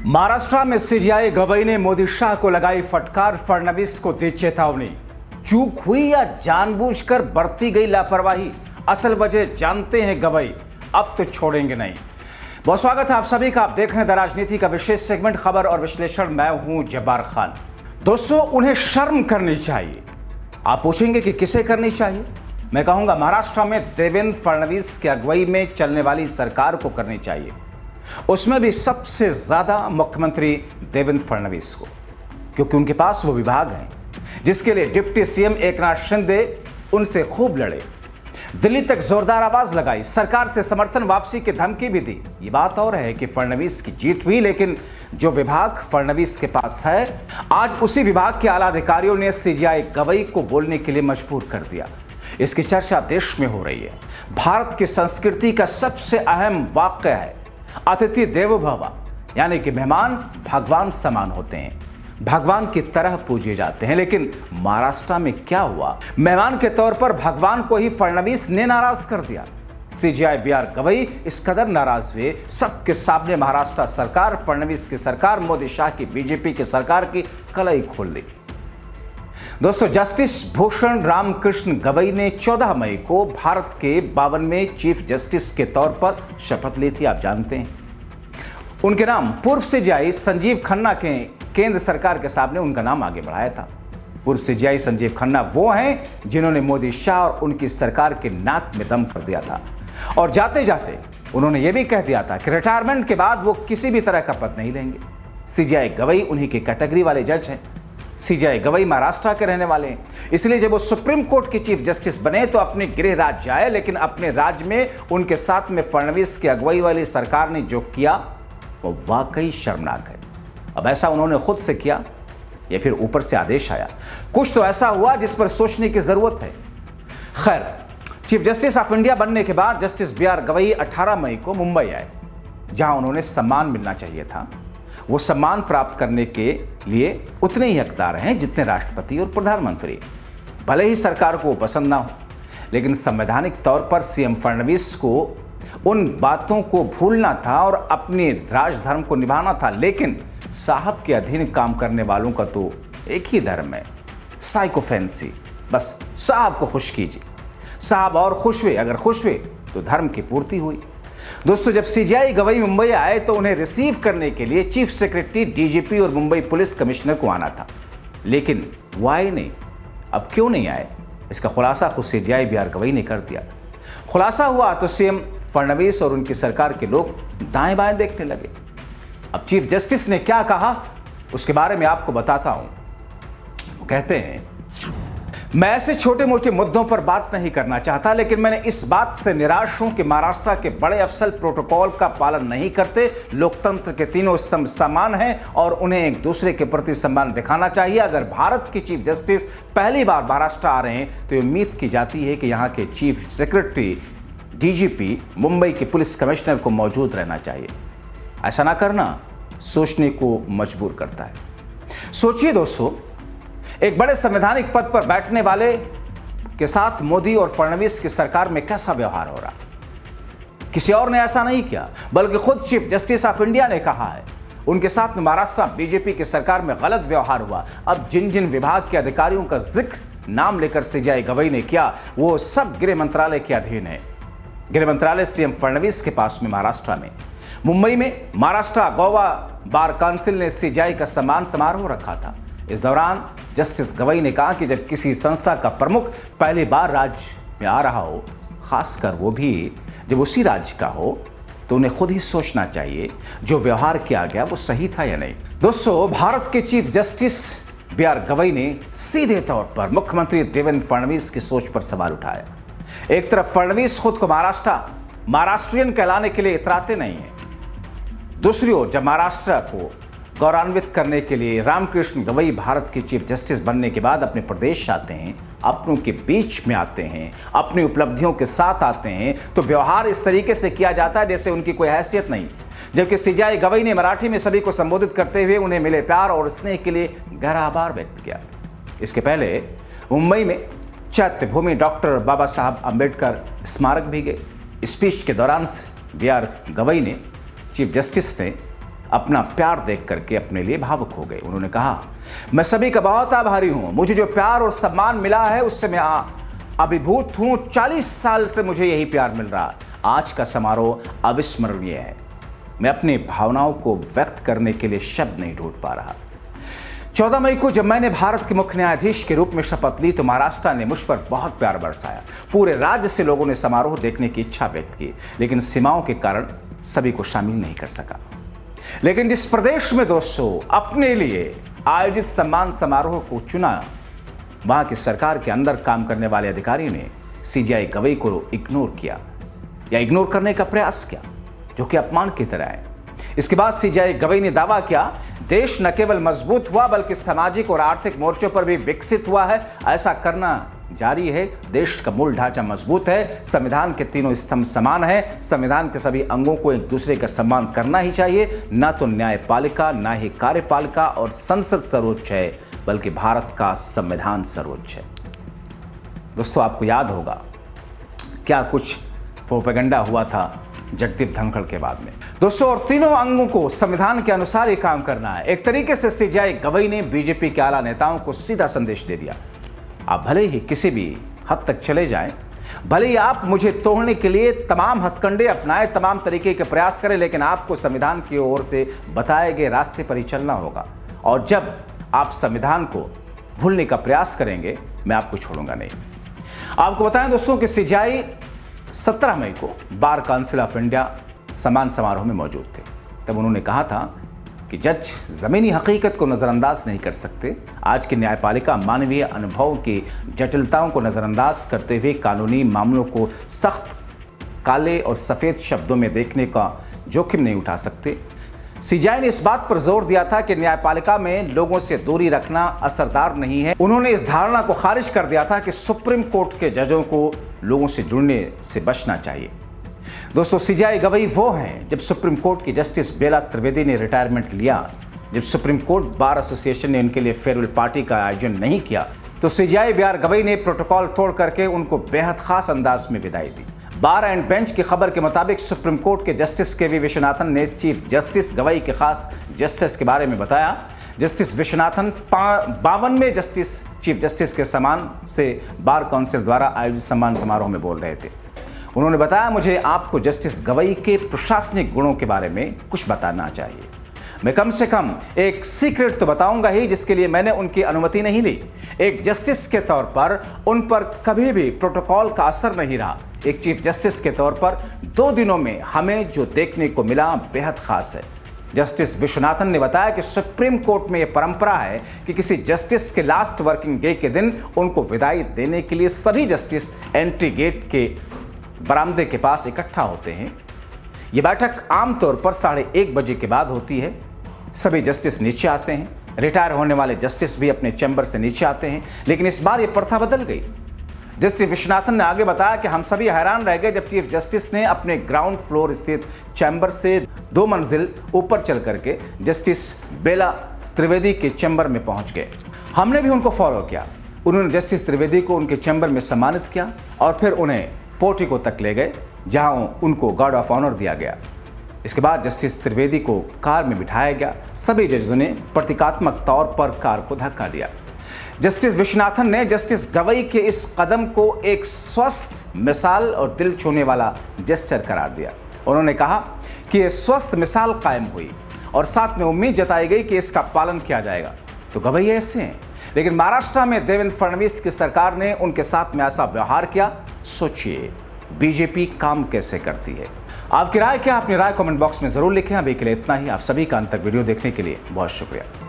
महाराष्ट्र में सीजीआई गवई ने मोदी शाह को लगाई फटकार, फडणवीस को दी चेतावनी। चूक हुई या जानबूझकर बरती गई लापरवाही, असल वजह जानते हैं गवई, अब तो छोड़ेंगे नहीं। बहुत स्वागत है आप सभी का। आप देख रहे हैं द राजनीति का विशेष सेगमेंट खबर और विश्लेषण। मैं हूं जब्बार खान। दोस्तों, उन्हें शर्म करनी चाहिए। आप पूछेंगे कि किसे करनी चाहिए? मैं कहूंगा महाराष्ट्र में देवेंद्र फडणवीस की अगुवाई में चलने वाली सरकार को करनी चाहिए, उसमें भी सबसे ज्यादा मुख्यमंत्री देवेंद्र फडणवीस को, क्योंकि उनके पास वो विभाग हैं जिसके लिए डिप्टी सीएम एकनाथ शिंदे उनसे खूब लड़े, दिल्ली तक जोरदार आवाज लगाई, सरकार से समर्थन वापसी की धमकी भी दी। ये बात और है कि फडणवीस की जीत हुई, लेकिन जो विभाग फडणवीस के पास है, आज उसी विभाग के आला अधिकारियों ने सीजीआई गवई को बोलने के लिए मजबूर कर दिया। इसकी चर्चा देश में हो रही है। भारत की संस्कृति का सबसे अहम वाक्य है अतिथि देवो भव, यानी कि मेहमान भगवान समान होते हैं, भगवान की तरह पूजे जाते हैं। लेकिन महाराष्ट्र में क्या हुआ? मेहमान के तौर पर भगवान को ही फडणवीस ने नाराज कर दिया। सीजीआई बीआर गवई इस कदर नाराज हुए, सबके सामने महाराष्ट्र सरकार, फडणवीस की सरकार, मोदी शाह की बीजेपी की सरकार की कलई खोल दी। दोस्तों, जस्टिस भूषण रामकृष्ण गवई ने 14 मई को भारत के 52वें चीफ जस्टिस के तौर पर शपथ ली थी। आप जानते हैं उनके नाम पूर्व सीजीआई संजीव खन्ना के केंद्र सरकार के सामने उनका नाम आगे बढ़ाया था। पूर्व सीजीआई संजीव खन्ना वो हैं जिन्होंने मोदी शाह और उनकी सरकार के नाक में दम कर दिया था, और जाते जाते उन्होंने ये भी कह दिया था कि रिटायरमेंट के बाद वो किसी भी तरह का पद नहीं लेंगे। सीजीआई गवई उन्हीं की कैटेगरी वाले जज हैं। सीजीआई गवई महाराष्ट्र के रहने वाले हैं, इसलिए जब वो सुप्रीम कोर्ट के चीफ जस्टिस बने तो अपने गृह राज्य आए, लेकिन अपने राज्य में उनके साथ में फडणवीस की अगुवाई वाली सरकार ने जो किया वो वाकई शर्मनाक है। अब ऐसा उन्होंने खुद से किया या फिर ऊपर से आदेश आया? कुछ तो ऐसा हुआ जिस पर सोचने की जरूरत है। खैर, चीफ जस्टिस ऑफ इंडिया बनने के बाद जस्टिस बीआर गवई 18 मई को मुंबई आए, जहां उन्होंने सम्मान मिलना चाहिए था। वो सम्मान प्राप्त करने के लिए उतने ही हकदार हैं जितने राष्ट्रपति और प्रधानमंत्री। भले ही सरकार को पसंद ना हो, लेकिन संवैधानिक तौर पर सीएम फडणवीस को उन बातों को भूलना था और अपने राजधर्म को निभाना था। लेकिन साहब के अधीन काम करने वालों का तो एक ही धर्म है, साइकोफेंसी। बस साहब को खुश कीजिए, साहब और खुश हुए। अगर खुश हुए तो धर्म की पूर्ति हुई। दोस्तों, जब सीजीआई गवई मुंबई आए तो उन्हें रिसीव करने के लिए चीफ सेक्रेटरी, डीजीपी और मुंबई पुलिस कमिश्नर को आना था, लेकिन वो आए नहीं। अब क्यों नहीं आए, इसका खुलासा खुद सीजीआई बीआर गवई ने कर दिया। खुलासा हुआ तो सीएम फडणवीस और उनकी सरकार के लोग दाएं बाएं देखने लगे। अब चीफ जस्टिस ने क्या कहा उसके बारे में आपको बताता हूं। वो कहते हैं, मैं ऐसे छोटे मोटे मुद्दों पर बात नहीं करना चाहता, लेकिन मैंने इस बात से निराश हूं कि महाराष्ट्र के बड़े अफसर प्रोटोकॉल का पालन नहीं करते। लोकतंत्र के तीनों स्तंभ समान हैं और उन्हें एक दूसरे के प्रति सम्मान दिखाना चाहिए। अगर भारत के चीफ जस्टिस पहली बार महाराष्ट्र आ रहे हैं तो उम्मीद की जाती है कि यहाँ के चीफ सेक्रेटरी, डीजीपी, मुंबई के पुलिस कमिश्नर को मौजूद रहना चाहिए। ऐसा ना करना सोचने को मजबूर करता है। सोचिए दोस्तों, एक बड़े संवैधानिक पद पर बैठने वाले के साथ मोदी और फडणवीस की सरकार में कैसा व्यवहार हो रहा। किसी और ने ऐसा नहीं किया, बल्कि खुद चीफ जस्टिस ऑफ इंडिया ने कहा है उनके साथ में महाराष्ट्र बीजेपी की सरकार में गलत व्यवहार हुआ। अब जिन जिन विभाग के अधिकारियों का जिक्र नाम लेकर सीजीआई गवई ने किया, वो सब गृह मंत्रालय के अधीन है। गृह मंत्रालय सीएम फडणवीस के पास में महाराष्ट्र में। मुंबई में महाराष्ट्र गोवा बार काउंसिल ने सीजीआई का सम्मान समारोह रखा था। इस दौरान जस्टिस गवई ने कहा कि जब किसी संस्था का प्रमुख पहली बार राज्य में आ रहा हो, खासकर वो भी जब उसी राज्य का हो, तो उन्हें खुद ही सोचना चाहिए जो व्यवहार किया गया वो सही था या नहीं। दोस्तों, भारत के चीफ जस्टिस बीआर गवई ने सीधे तौर पर मुख्यमंत्री देवेंद्र फडणवीस की सोच पर सवाल उठाया। एक तरफ फडणवीस खुद को महाराष्ट्रियन कहलाने के लिए इतराते नहीं है, दूसरी ओर जब महाराष्ट्र को गौरवान्वित करने के लिए रामकृष्ण गवई भारत के चीफ जस्टिस बनने के बाद अपने प्रदेश आते हैं, अपनों के बीच में आते हैं, अपनी उपलब्धियों के साथ आते हैं, तो व्यवहार इस तरीके से किया जाता है जैसे उनकी कोई हैसियत नहीं। जबकि सीजीआई गवई ने मराठी में सभी को संबोधित करते हुए उन्हें मिले प्यार और स्नेह के लिए गहरा आभार व्यक्त किया। इसके पहले मुंबई में चैत्य भूमि डॉक्टर बाबा साहब अम्बेडकर स्मारक भी गए। स्पीच के दौरान बीआर गवई ने, चीफ जस्टिस ने अपना प्यार देख करके अपने लिए भावुक हो गए। उन्होंने कहा, मैं सभी का बहुत आभारी हूं, मुझे जो प्यार और सम्मान मिला है उससे मैं अभिभूत हूं। 40 साल से मुझे यही प्यार मिल रहा। आज का समारोह अविस्मरणीय है। मैं अपनी भावनाओं को व्यक्त करने के लिए शब्द नहीं ढूंढ पा रहा। 14 मई को जब मैंने भारत के मुख्य न्यायाधीश के रूप में शपथ ली तो महाराष्ट्र ने मुझ पर बहुत प्यार बरसाया। पूरे राज्य से लोगों ने समारोह देखने की इच्छा व्यक्त की, लेकिन सीमाओं के कारण सभी को शामिल नहीं कर सका। लेकिन जिस प्रदेश में दोस्तों अपने लिए आयोजित सम्मान समारोह को चुना, वहां की सरकार के अंदर काम करने वाले अधिकारी ने सीजेआई गवई को इग्नोर किया या इग्नोर करने का प्रयास किया, जो कि अपमान की तरह है। इसके बाद सीजेआई गवई ने दावा किया, देश न केवल मजबूत हुआ बल्कि सामाजिक और आर्थिक मोर्चों पर भी विकसित हुआ है। ऐसा करना जारी है। देश का मूल ढांचा मजबूत है, संविधान के तीनों स्तंभ समान है, संविधान के सभी अंगों को एक दूसरे का सम्मान करना ही चाहिए। न तो न्यायपालिका, न ही कार्यपालिका और संसद सर्वोच्च है, बल्कि भारत का संविधान सर्वोच्च है। दोस्तों, आपको याद होगा क्या कुछ प्रोपेगेंडा हुआ था जगदीप धनखड़ के बाद में। दोस्तों, और तीनों अंगों को संविधान के अनुसार ही काम करना है। एक तरीके से सीजेआई गवई ने बीजेपी के आला नेताओं को सीधा संदेश दे दिया, आप भले ही किसी भी हद तक चले जाएं, भले ही आप मुझे तोड़ने के लिए तमाम हथकंडे अपनाएं, तमाम तरीके के प्रयास करें, लेकिन आपको संविधान की ओर से बताए गए रास्ते पर ही चलना होगा। और जब आप संविधान को भूलने का प्रयास करेंगे, मैं आपको छोड़ूंगा नहीं। आपको बताएं दोस्तों कि सीजेआई 17 मई को बार काउंसिल ऑफ इंडिया सम्मान समारोह में मौजूद थे। तब उन्होंने कहा था कि जज ज़मीनी हकीकत को नज़रअंदाज नहीं कर सकते। आज की न्यायपालिका मानवीय अनुभव की जटिलताओं को नज़रअंदाज करते हुए कानूनी मामलों को सख्त काले और सफ़ेद शब्दों में देखने का जोखिम नहीं उठा सकते। सीजेआई ने इस बात पर जोर दिया था कि न्यायपालिका में लोगों से दूरी रखना असरदार नहीं है। उन्होंने इस धारणा को खारिज कर दिया था कि सुप्रीम कोर्ट के जजों को लोगों से जुड़ने से बचना चाहिए। दोस्तों, सीजेआई गवई वो हैं जब सुप्रीम कोर्ट की जस्टिस बेला त्रिवेदी ने रिटायरमेंट लिया, जब सुप्रीम कोर्ट बार एसोसिएशन ने उनके लिए फेयरवेल पार्टी का आयोजन नहीं किया, तो सीजेआई बीआर गवई ने प्रोटोकॉल तोड़ करके उनको बेहद खास अंदाज में विदाई दी। बार एंड बेंच की खबर के मुताबिक सुप्रीम कोर्ट के जस्टिस के.वी. विश्वनाथन ने चीफ जस्टिस गवई के खास जस्टिस के बारे में बताया। जस्टिस विश्वनाथन 52वें जस्टिस चीफ जस्टिस के सम्मान से बार काउंसिल द्वारा आयोजित सम्मान समारोह में बोल रहे थे। उन्होंने बताया, मुझे आपको जस्टिस गवई के प्रशासनिक गुणों के बारे में कुछ बताना चाहिए। मैं कम से कम एक सीक्रेट तो बताऊंगा ही, जिसके लिए मैंने उनकी अनुमति नहीं ली। एक जस्टिस के तौर पर उन पर कभी भी प्रोटोकॉल का असर नहीं रहा। एक चीफ जस्टिस के तौर पर 2 दिनों में हमें जो देखने को मिला बेहद खास है। जस्टिस विश्वनाथन ने बताया कि सुप्रीम कोर्ट में यह परंपरा है कि किसी जस्टिस के लास्ट वर्किंग डे के दिन उनको विदाई देने के लिए सभी जस्टिस एंट्री गेट के बरामदे के पास इकट्ठा होते हैं। यह बैठक आमतौर पर 1:30 बजे के बाद होती है। सभी जस्टिस नीचे आते हैं। रिटायर होने वाले जस्टिस भी अपने चैम्बर से नीचे आते हैं, लेकिन इस बार यह प्रथा बदल गई। जस्टिस विश्वनाथन ने आगे बताया कि हम सभी हैरान रह गए जब चीफ जस्टिस ने अपने ग्राउंड फ्लोर स्थित चैम्बर से 2 मंजिल ऊपर चल करके जस्टिस बेला त्रिवेदी के चैम्बर में पहुंच गए। हमने भी उनको फॉलो किया। उन्होंने जस्टिस त्रिवेदी को उनके चैम्बर में सम्मानित किया और फिर उन्हें पोर्टिको तक ले गए, जहां उनको गार्ड ऑफ ऑनर दिया गया। इसके बाद जस्टिस त्रिवेदी को कार में बिठाया गया। सभी जजों ने प्रतीकात्मक तौर पर कार को धक्का दिया। जस्टिस विश्वनाथन ने जस्टिस गवई के इस कदम को एक स्वस्थ मिसाल और दिल छूने वाला जेस्चर करार दिया। उन्होंने कहा कि यह स्वस्थ मिसाल कायम हुई और साथ में उम्मीद जताई गई कि इसका पालन किया जाएगा। तो गवई ऐसे हैं, लेकिन महाराष्ट्र में देवेंद्र फडणवीस की सरकार ने उनके साथ में ऐसा व्यवहार किया। सोचिए बीजेपी काम कैसे करती है। आपकी राय क्या? अपनी राय कमेंट बॉक्स में जरूर लिखें। अभी के लिए इतना ही। आप सभी का अंत तक वीडियो देखने के लिए बहुत शुक्रिया।